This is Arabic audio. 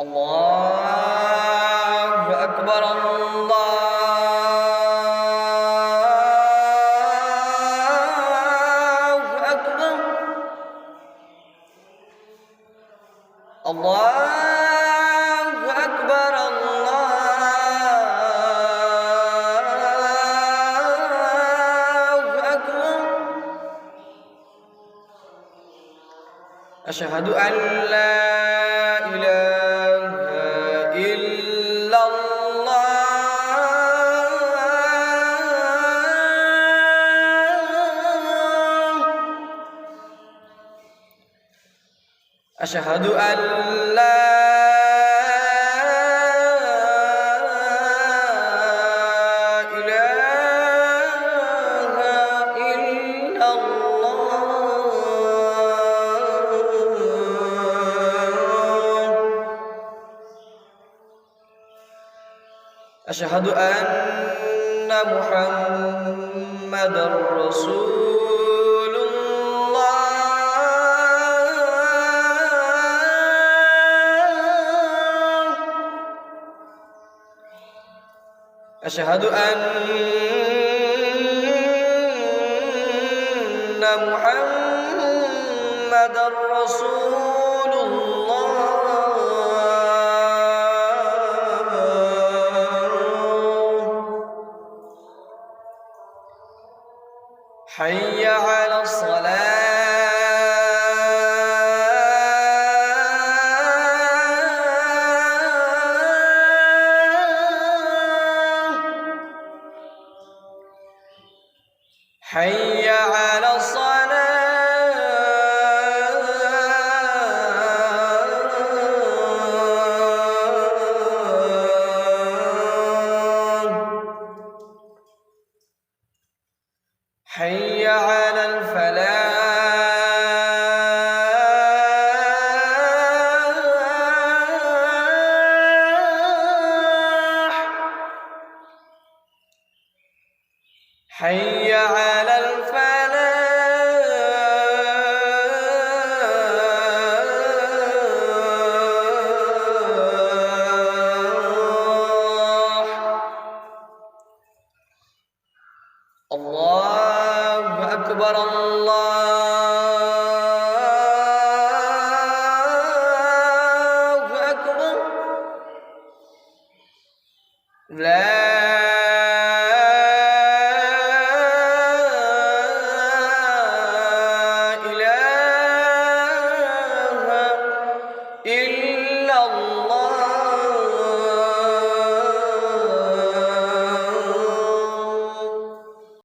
الله أكبر الله أكبر الله أكبر الله أكبر أشهد أن لا إله إلا الله أشهد أن لا إله إلا الله أشهد أن محمدًا رسول الله أشهد أن محمدًا رسول الله حي على الصلاة حي على الصلاة حي على الفلاح حي على الفلاح الله أكبر الله أكبر لا